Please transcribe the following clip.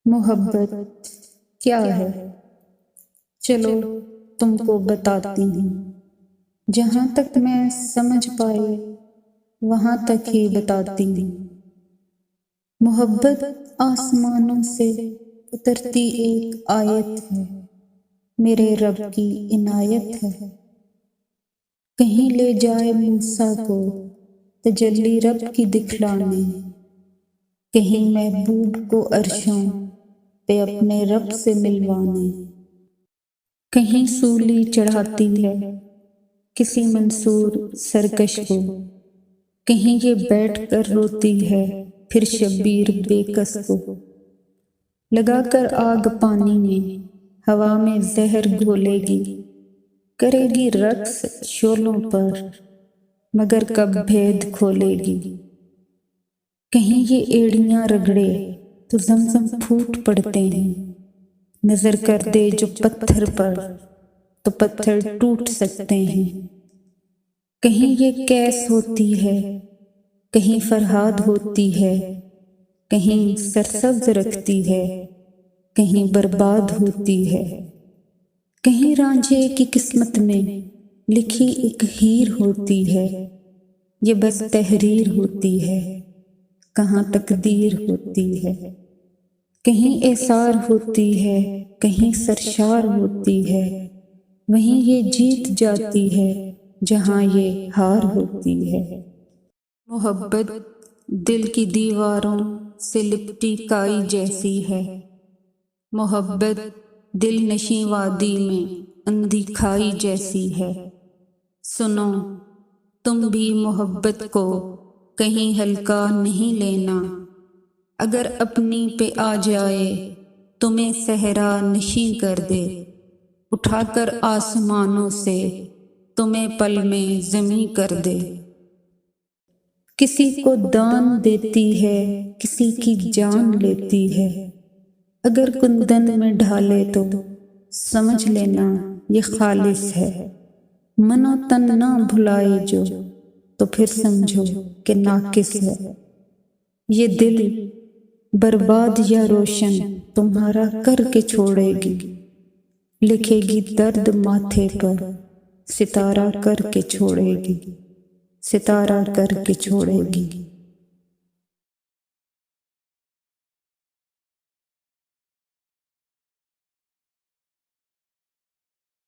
محبت کیا ہے؟ چلو تم کو بتاتی ہوں۔ جہاں تک میں سمجھ پائی وہاں تک ہی بتاتی ہوں۔ محبت آسمانوں سے اترتی ایک آیت ہے، میرے رب کی عنایت ہے۔ کہیں لے جائے موسیٰ کو تجلی رب کی دکھلانے، کہیں محبوب کو عرشوں پہ اپنے رب سے ملوانے۔ کہیں سولی چڑھاتی ہے کسی منصور سرکش کو، کہیں یہ بیٹھ کر روتی ہے پھر شبیر بے کس کو۔ لگا کر آگ پانی میں ہوا میں زہر گھولے گی، کرے گی رقص شعلوں پر مگر کب بھید کھولے گی۔ کہیں یہ ایڑیاں رگڑے تو زمزم پھوٹ پڑتے ہیں، نظر کر دے جو پتھر پر تو پتھر ٹوٹ سکتے ہیں۔ کہیں یہ کیس ہوتی ہے کہیں فرہاد ہوتی ہے، کہیں سرسبز رکھتی ہے کہیں برباد ہوتی ہے۔ کہیں رانجھے کی قسمت میں لکھی ایک ہیر ہوتی ہے، یہ بس تحریر ہوتی ہے کہاں تقدیر ہوتی ہے۔ کہیں ایثار ہوتی ہے کہیں سرشار ہوتی ہے، وہیں یہ جیت جاتی ہے جہاں یہ ہار ہوتی ہے۔ محبت دل کی دیواروں سے لپٹی کائی جیسی ہے، محبت دل نشیں وادی میں اندھی کھائی جیسی ہے۔ سنو تم بھی محبت کو کہیں ہلکا نہیں لینا، اگر اپنی پہ آ جائے تمہیں صحرا نشیں کر دے، اٹھا کر آسمانوں سے تمہیں پل میں زمیں کر دے۔ کسی کو دان دیتی ہے کسی کی جان لیتی ہے، اگر کندن میں ڈھالے تو سمجھ لینا یہ خالص ہے۔ من و تن نہ بھلائے جو تو پھر سمجھو کہ ناقص ہے۔ یہ دل برباد یا روشن تمہارا کر کے چھوڑے گی، لکھے گی درد ماتھے پر ستارہ کر کے چھوڑے گی، ستارہ کر کے چھوڑے گی۔